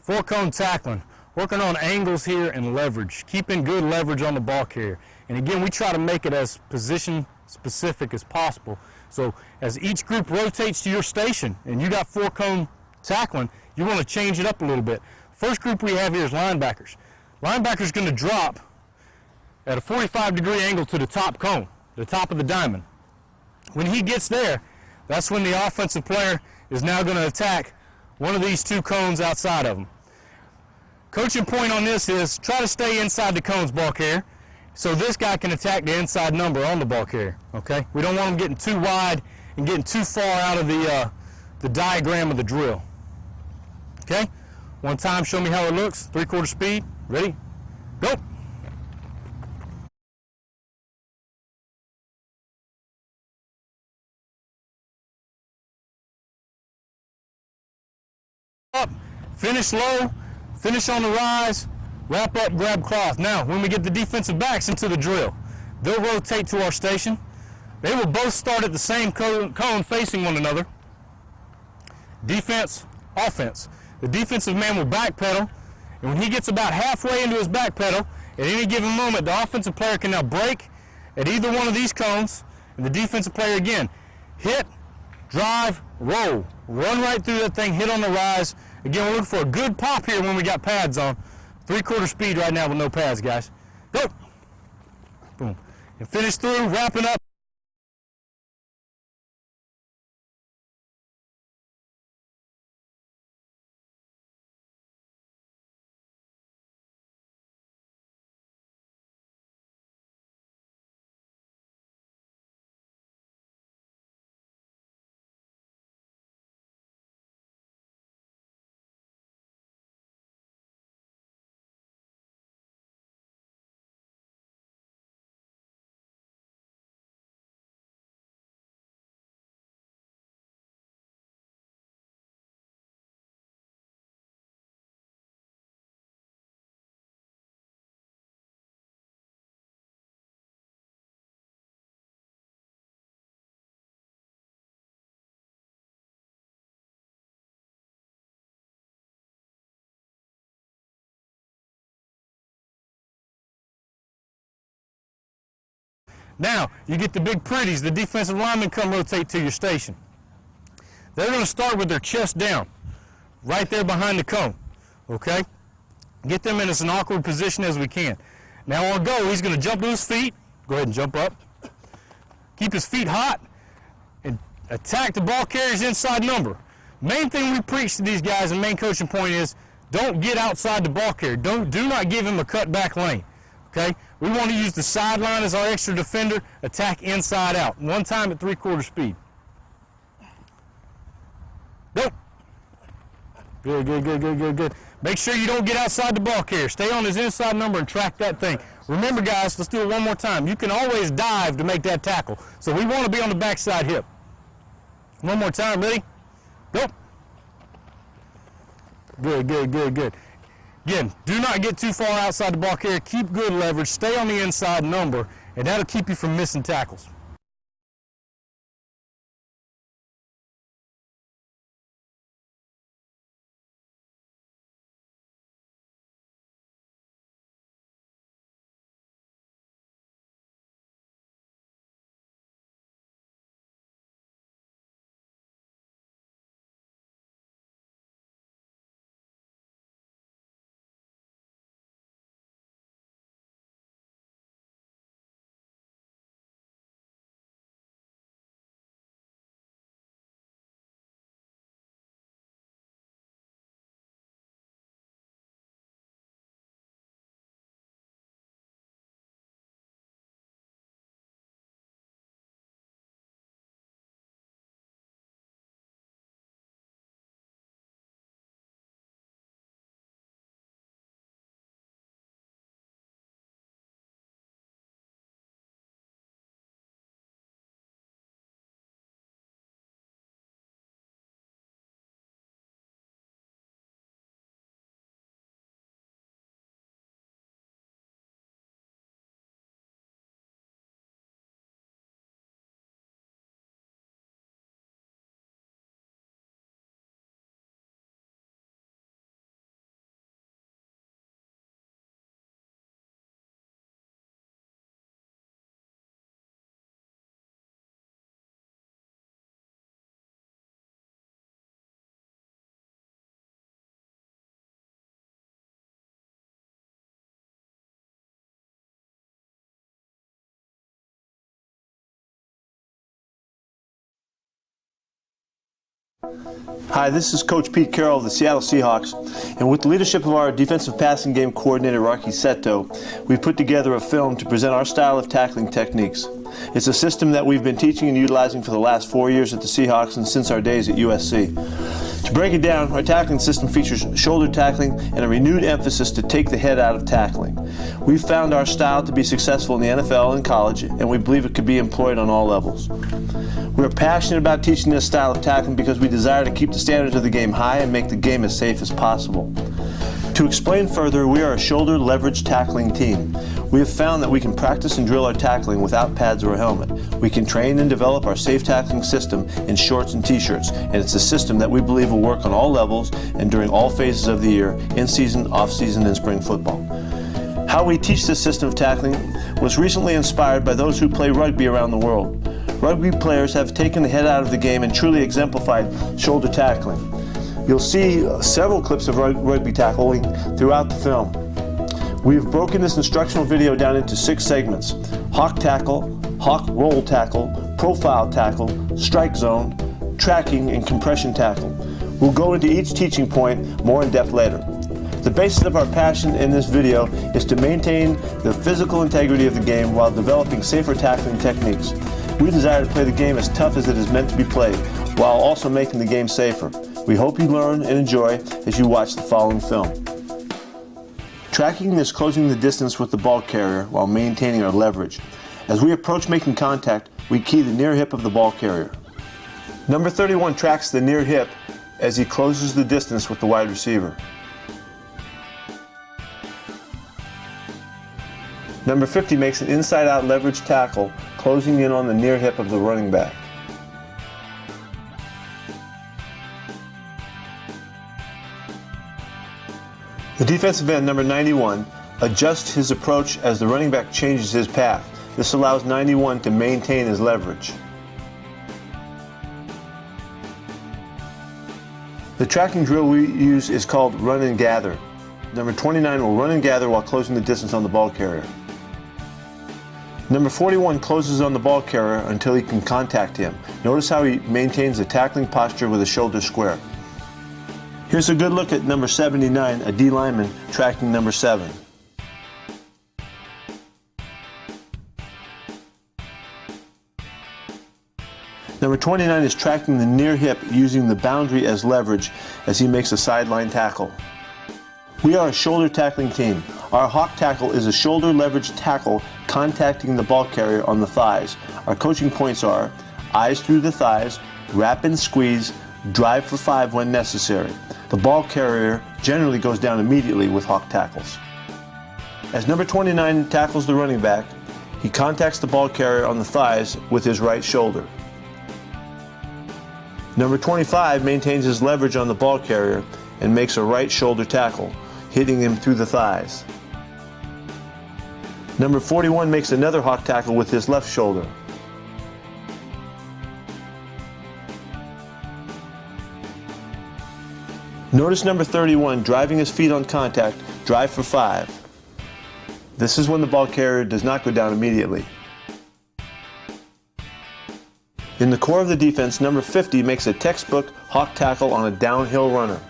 Four cone tackling, working on angles here and leverage, keeping good leverage on the ball carrier. And again, we try to make it as position specific as possible. So as each group rotates to your station and you got four cone tackling, you want to change it up a little bit. First group we have here is linebackers. Linebacker's going to drop at a 45-degree angle to the top cone, the top of the diamond. When he gets there, that's when the offensive player is now going to attack one of these two cones outside of him. Coaching point on this is try to stay inside the cone's ball carrier so this guy can attack the inside number on the ball carrier, okay? We don't want him getting too wide and getting too far out of the diagram of the drill, okay? One time, show me how it looks, 3/4 speed, ready, go. Up, finish low, finish on the rise, wrap up, grab cloth. Now, when we get the defensive backs into the drill, they'll rotate to our station. They will both start at the same cone facing one another. Defense, offense. The defensive man will backpedal, and when he gets about halfway into his backpedal, at any given moment, the offensive player can now break at either one of these cones, and the defensive player again, hit, drive, roll. Run right through that thing, hit on the rise. Again, we're looking for a good pop here when we got pads on. 3/4 speed right now with no pads, guys. Go. Boom. And finish through, wrapping up. Now, you get the big pretties. The defensive linemen come rotate to your station. They're going to start with their chest down, right there behind the cone, okay? Get them in as an awkward position as we can. Now on go, he's going to jump to his feet. Go ahead and jump up. Keep his feet hot and attack the ball carrier's inside number. Main thing we preach to these guys, and main coaching point is, don't get outside the ball carrier. Do not give him a cutback lane. Okay? We want to use the sideline as our extra defender, attack inside out. One time at 3/4 speed. Go. Good, good, good, good, good, good. Make sure you don't get outside the ball carrier. Stay on his inside number and track that thing. Remember, guys, let's do it one more time. You can always dive to make that tackle. So we want to be on the backside hip. One more time, ready? Go. Good, good, good, good. Again, do not get too far outside the ball carrier. Keep good leverage. Stay on the inside number, and that'll keep you from missing tackles. Hi, this is Coach Pete Carroll of the Seattle Seahawks, and with the leadership of our defensive passing game coordinator, Rocky Seto, we've put together a film to present our style of tackling techniques. It's a system that we've been teaching and utilizing for the last 4 years at the Seahawks and since our days at USC. To break it down, our tackling system features shoulder tackling and a renewed emphasis to take the head out of tackling. We've found our style to be successful in the NFL and college, and we believe it could be employed on all levels. We're passionate about teaching this style of tackling because we desire to keep the standards of the game high and make the game as safe as possible. To explain further, we are a shoulder leverage tackling team. We have found that we can practice and drill our tackling without pads or a helmet. We can train and develop our safe tackling system in shorts and t-shirts, and it's a system that we believe will work on all levels and during all phases of the year, in season, off season, and spring football. How we teach this system of tackling was recently inspired by those who play rugby around the world. Rugby players have taken the head out of the game and truly exemplified shoulder tackling. You'll see several clips of rugby tackling throughout the film. We've broken this instructional video down into 6 segments: hawk tackle, hawk roll tackle, profile tackle, strike zone, tracking, and compression tackle. We'll go into each teaching point more in depth later. The basis of our passion in this video is to maintain the physical integrity of the game while developing safer tackling techniques. We desire to play the game as tough as it is meant to be played, while also making the game safer. We hope you learn and enjoy as you watch the following film. Tracking is closing the distance with the ball carrier while maintaining our leverage. As we approach making contact, we key the near hip of the ball carrier. Number 31 tracks the near hip as he closes the distance with the wide receiver. Number 50 makes an inside-out leverage tackle, closing in on the near hip of the running back. The defensive end, number 91, adjusts his approach as the running back changes his path. This allows 91 to maintain his leverage. The tracking drill we use is called run and gather. Number 29 will run and gather while closing the distance on the ball carrier. Number 41 closes on the ball carrier until he can contact him. Notice how he maintains the tackling posture with his shoulders square. Here's a good look at number 79, a D lineman tracking number 7. Number 29 is tracking the near hip using the boundary as leverage as he makes a sideline tackle. We are a shoulder tackling team. Our hawk tackle is a shoulder leverage tackle contacting the ball carrier on the thighs. Our coaching points are eyes through the thighs, wrap and squeeze, drive for 5 when necessary. The ball carrier generally goes down immediately with hawk tackles. As number 29 tackles the running back, he contacts the ball carrier on the thighs with his right shoulder. Number 25 maintains his leverage on the ball carrier and makes a right shoulder tackle, hitting him through the thighs. Number 41 makes another hawk tackle with his left shoulder. Notice number 31 driving his feet on contact, drive for 5. This is when the ball carrier does not go down immediately. In the core of the defense, number 50 makes a textbook hawk tackle on a downhill runner.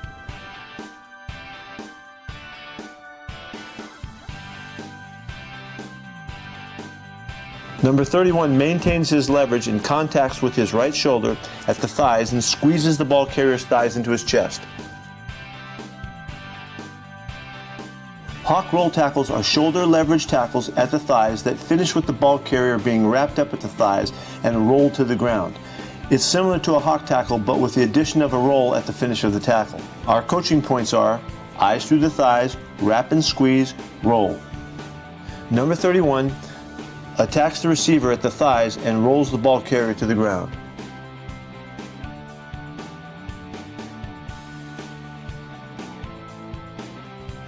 Number 31 maintains his leverage and contacts with his right shoulder at the thighs and squeezes the ball carrier's thighs into his chest. Hawk roll tackles are shoulder leverage tackles at the thighs that finish with the ball carrier being wrapped up at the thighs and rolled to the ground. It's similar to a hawk tackle, but with the addition of a roll at the finish of the tackle. Our coaching points are eyes through the thighs, wrap and squeeze, roll. Number 31 attacks the receiver at the thighs and rolls the ball carrier to the ground.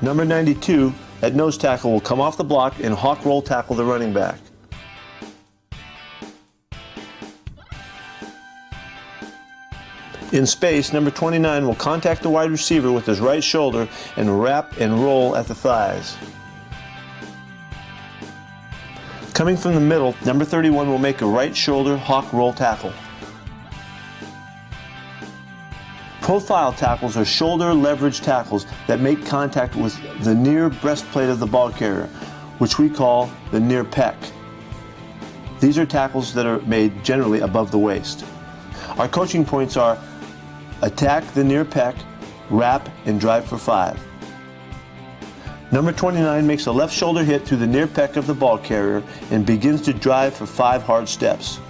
Number 92 at nose tackle will come off the block and hawk roll tackle the running back. In space, number 29 will contact the wide receiver with his right shoulder and wrap and roll at the thighs. Coming from the middle, number 31 will make a right shoulder hawk roll tackle. Profile tackles are shoulder leverage tackles that make contact with the near breastplate of the ball carrier, which we call the near pec. These are tackles that are made generally above the waist. Our coaching points are attack the near pec, wrap, and drive for 5. Number 29 makes a left shoulder hit through the near pec of the ball carrier and begins to drive for 5 hard steps.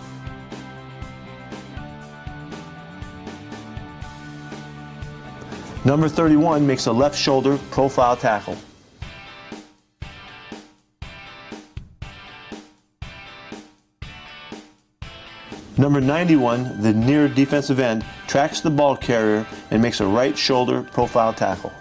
Number 31 makes a left shoulder profile tackle. Number 91, the near defensive end, tracks the ball carrier and makes a right shoulder profile tackle.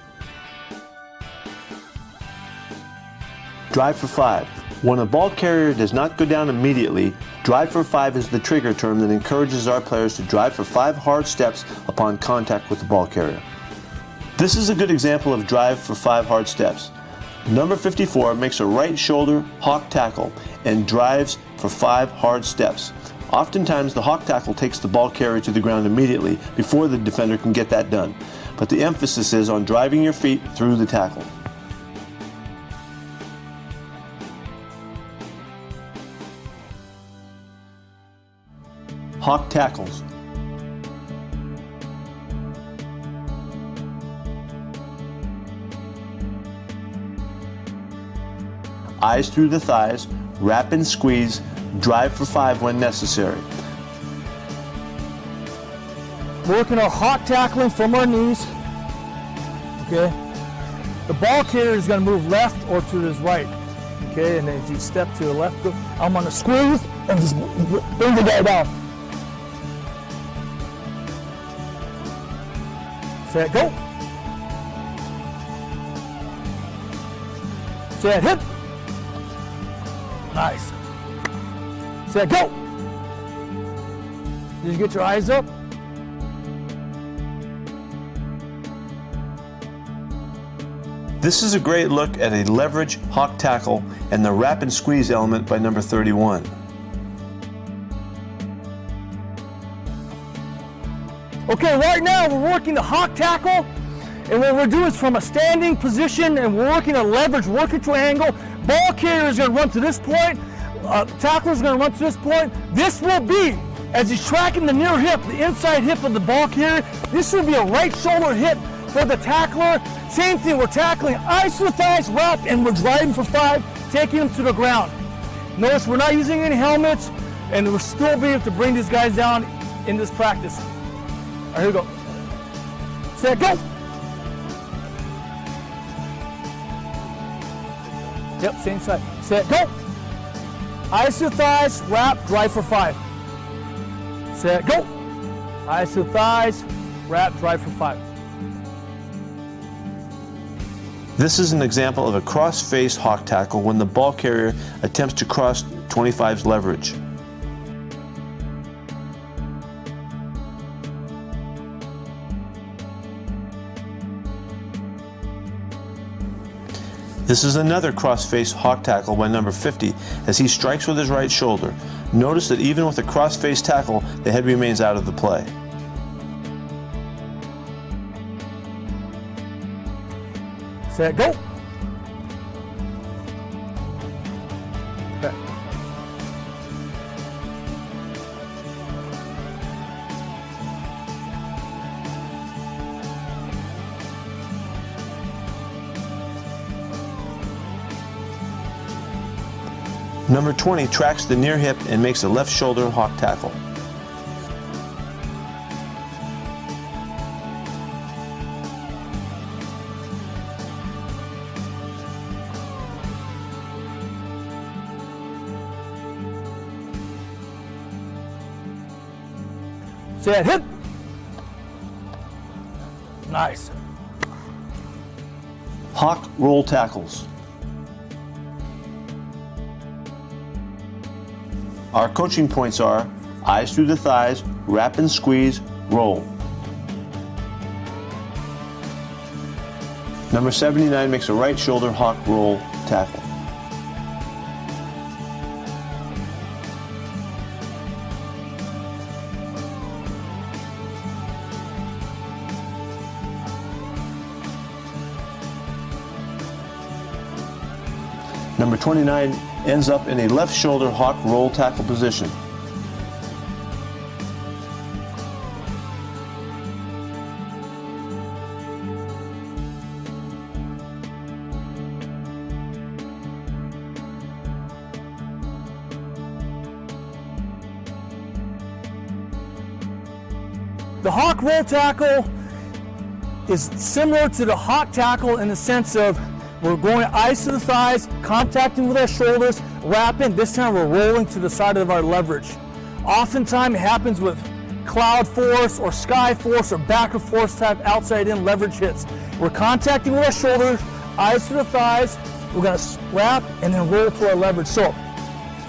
Drive for 5. When a ball carrier does not go down immediately, drive for 5 is the trigger term that encourages our players to drive for 5 hard steps upon contact with the ball carrier. This is a good example of drive for 5 hard steps. Number 54 makes a right shoulder hawk tackle and drives for 5 hard steps. Oftentimes the hawk tackle takes the ball carrier to the ground immediately before the defender can get that done, but the emphasis is on driving your feet through the tackle. Hawk tackles. Eyes through the thighs, wrap and squeeze, drive for 5 when necessary. Working our hawk tackling from our knees. Okay. The ball carrier is going to move left or to his right. Okay, and then as you step to the left, I'm going to squeeze and just bring the guy down. Set, go. Set, hit. Nice. Set, go. Did you get your eyes up? This is a great look at a leverage hawk tackle and the wrap and squeeze element by number 31. Okay, right now we're working the hawk tackle, and what we're doing is from a standing position, and we're working a leverage, working triangle. Ball carrier is going to run to this point. Tackler is going to run to this point. This will be, as he's tracking the near hip, the inside hip of the ball carrier, this will be a right shoulder hit for the tackler. Same thing, we're tackling eyes to the thighs, wrap, and we're driving for 5, taking them to the ground. Notice we're not using any helmets, and we'll still be able to bring these guys down in this practice. All right, here we go. Set, go. Yep, same side. Set, go. Eyes to the thighs, wrap, drive for 5. Set, go. Eyes to the thighs, wrap, drive for 5. This is an example of a cross-face hawk tackle when the ball carrier attempts to cross 25's leverage. This is another cross-face hawk tackle by number 50 as he strikes with his right shoulder. Notice that even with a cross-face tackle, the head remains out of the play. Set, go. Okay. Number 20 tracks the near hip and makes a left shoulder hawk tackle. Set, hit. Nice. Hawk roll tackles. Our coaching points are eyes through the thighs, wrap and squeeze, roll. Number 79 makes a right shoulder hawk roll tackle. Number 29 ends up in a left shoulder hawk roll tackle position. The hawk roll tackle is similar to the hawk tackle in the sense of we're going eyes to the thighs, contacting with our shoulders, wrapping. This time we're rolling to the side of our leverage. Oftentimes it happens with cloud force or sky force or backer force type outside in leverage hits. We're contacting with our shoulders, eyes to the thighs. We're going to wrap and then roll to our leverage. So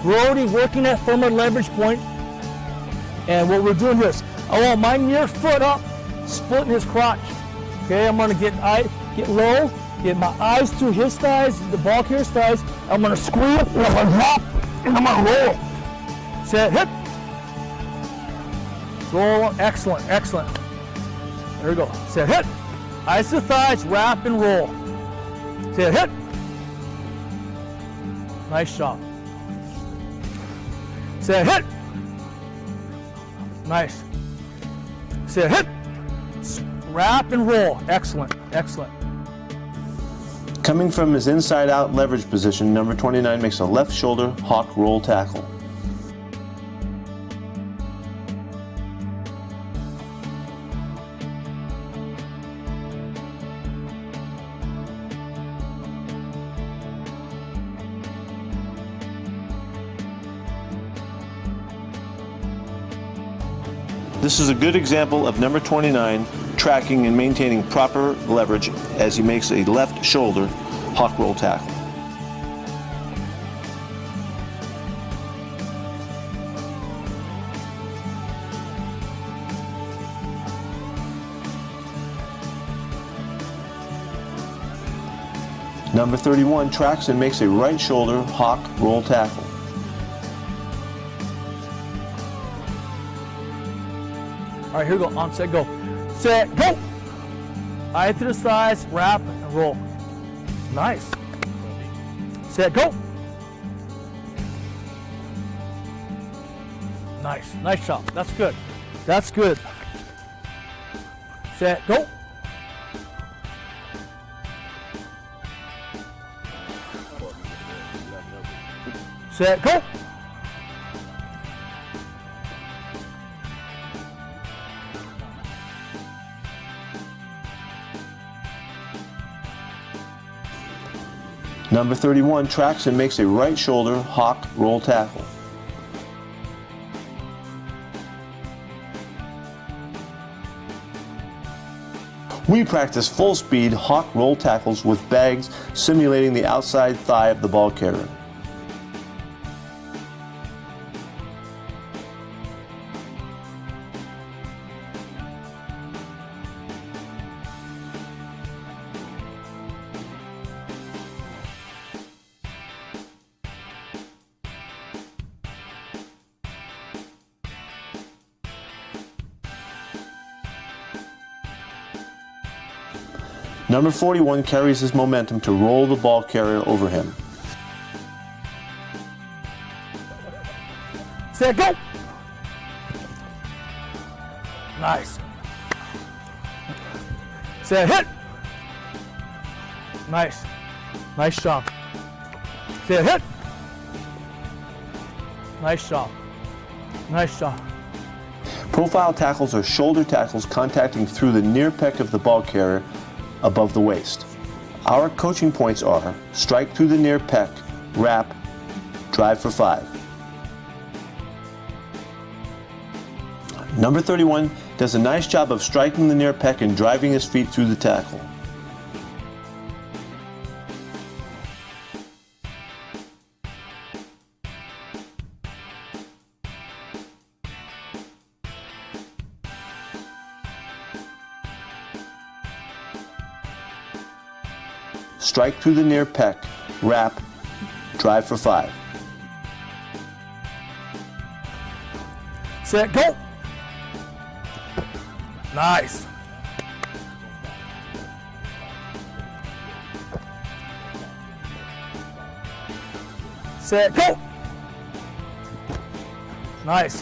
we're already working at from our leverage point. And what we're doing here is I want my near foot up, splitting his crotch. Okay, I'm gonna get low, get my eyes to his thighs, the ball carrier's thighs. I'm gonna squeeze, and I'm gonna drop, and I'm gonna roll. Set, hip. Roll, excellent, excellent. There we go. Set, hip. Eyes to the thighs, wrap and roll. Set, hip. Nice job. Set, hip. Nice. Set, hip. Wrap and roll. Excellent, excellent. Coming from his inside out leverage position, number 29 makes a left shoulder hawk roll tackle. This is a good example of number 29 tracking and maintaining proper leverage as he makes a left shoulder hawk roll tackle. Number 31 tracks and makes a right shoulder hawk roll tackle. All right, here we go. On, set, go. Set, go. Eye to the thighs, wrap and roll. Nice. Set, go. Nice, nice shot. That's good. That's good. Set, go. Set, go. Number 31 tracks and makes a right shoulder hawk roll tackle. We practice full speed hawk roll tackles with bags simulating the outside thigh of the ball carrier. Number 41 carries his momentum to roll the ball carrier over him. Set, go. Nice. Set, hit. Nice. Nice job. Set, hit. Nice job. Nice job. Profile tackles are shoulder tackles contacting through the near pec of the ball carrier above the waist. Our coaching points are strike through the near pec, wrap, drive for 5. Number 31 does a nice job of striking the near pec and driving his feet through the tackle. Strike through the near pec, wrap, drive for 5. Set, go. Nice. set, go! Nice.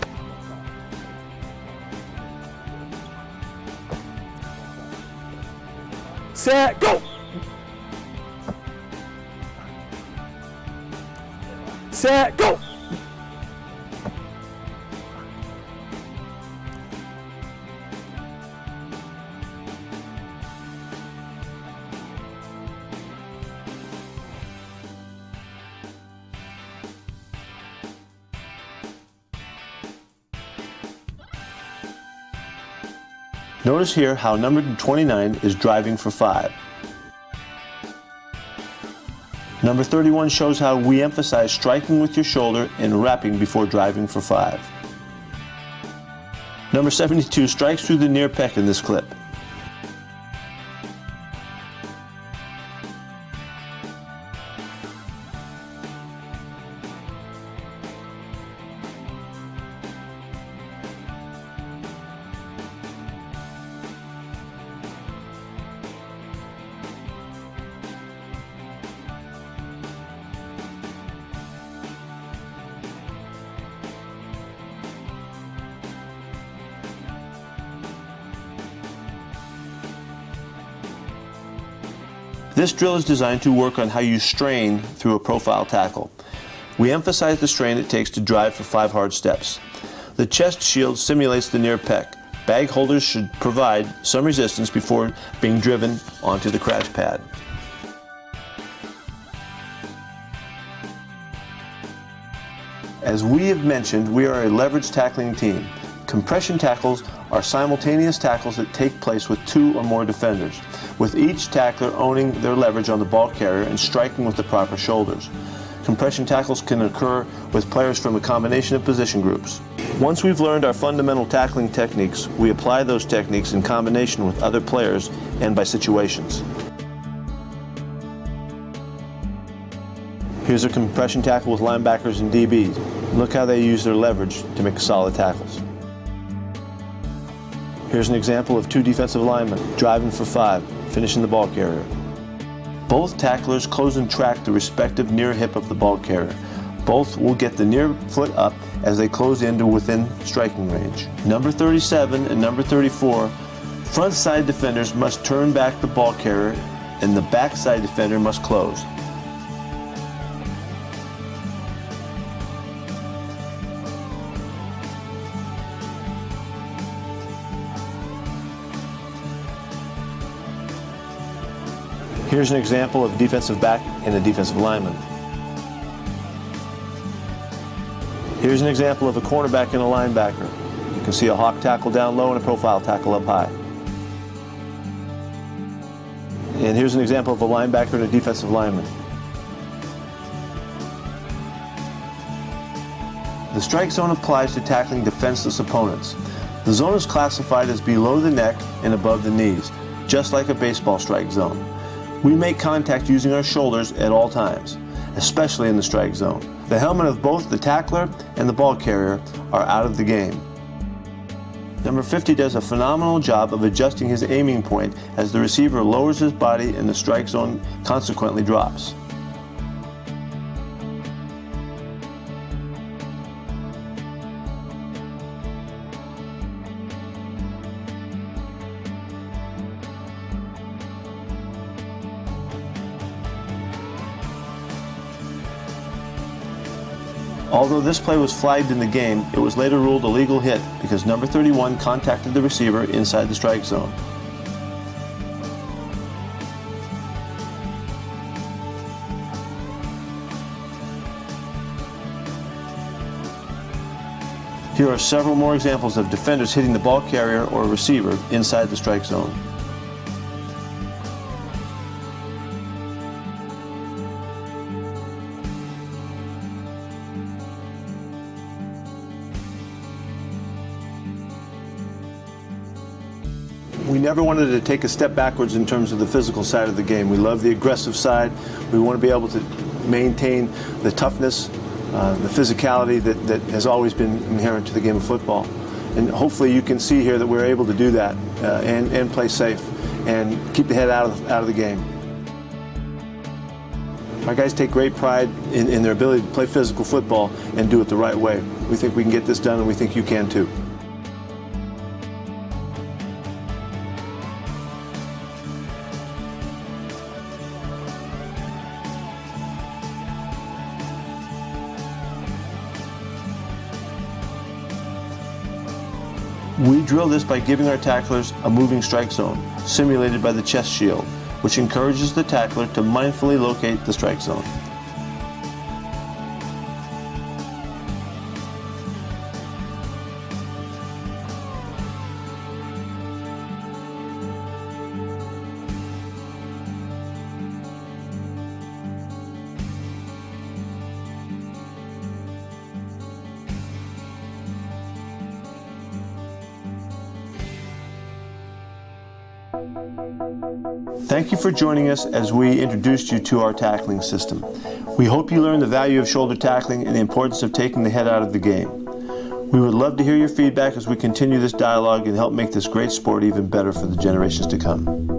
Set, go! Set, go! Notice here how number 29 is driving for 5. Number 31 shows how we emphasize striking with your shoulder and wrapping before driving for 5. Number 72 strikes through the near pec in this clip. This drill is designed to work on how you strain through a profile tackle. We emphasize the strain it takes to drive for 5 hard steps. The chest shield simulates the near pec. Bag holders should provide some resistance before being driven onto the crash pad. As we have mentioned, we are a leverage tackling team. Compression tackles are simultaneous tackles that take place with 2 or more defenders, with each tackler owning their leverage on the ball carrier and striking with the proper shoulders. Compression tackles can occur with players from a combination of position groups. Once we've learned our fundamental tackling techniques, we apply those techniques in combination with other players and by situations. Here's a compression tackle with linebackers and DBs. Look how they use their leverage to make solid tackles. Here's an example of 2 defensive linemen driving for 5, finishing the ball carrier. Both tacklers close and track the respective near hip of the ball carrier. Both will get the near foot up as they close into within striking range. Number 37 and number 34, front side defenders must turn back the ball carrier and the back side defender must close. Here's an example of a defensive back and a defensive lineman. Here's an example of a cornerback and a linebacker. You can see a hawk tackle down low and a profile tackle up high. And here's an example of a linebacker and a defensive lineman. The strike zone applies to tackling defenseless opponents. The zone is classified as below the neck and above the knees, just like a baseball strike zone. We make contact using our shoulders at all times, especially in the strike zone. The helmet of both the tackler and the ball carrier are out of the game. Number 50 does a phenomenal job of adjusting his aiming point as the receiver lowers his body and the strike zone consequently drops. Although this play was flagged in the game, it was later ruled a legal hit because number 31 contacted the receiver inside the strike zone. Here are several more examples of defenders hitting the ball carrier or receiver inside the strike zone. We never wanted to take a step backwards in terms of the physical side of the game. We love the aggressive side. We want to be able to maintain the toughness, the physicality that has always been inherent to the game of football. And hopefully you can see here that we're able to do that and play safe and keep the head out of the game. Our guys take great pride in their ability to play physical football and do it the right way. We think we can get this done, and we think you can too. We drill this by giving our tacklers a moving strike zone, simulated by the chest shield, which encourages the tackler to mindfully locate the strike zone. Thank you for joining us as we introduced you to our tackling system. We hope you learned the value of shoulder tackling and the importance of taking the head out of the game. We would love to hear your feedback as we continue this dialogue and help make this great sport even better for the generations to come.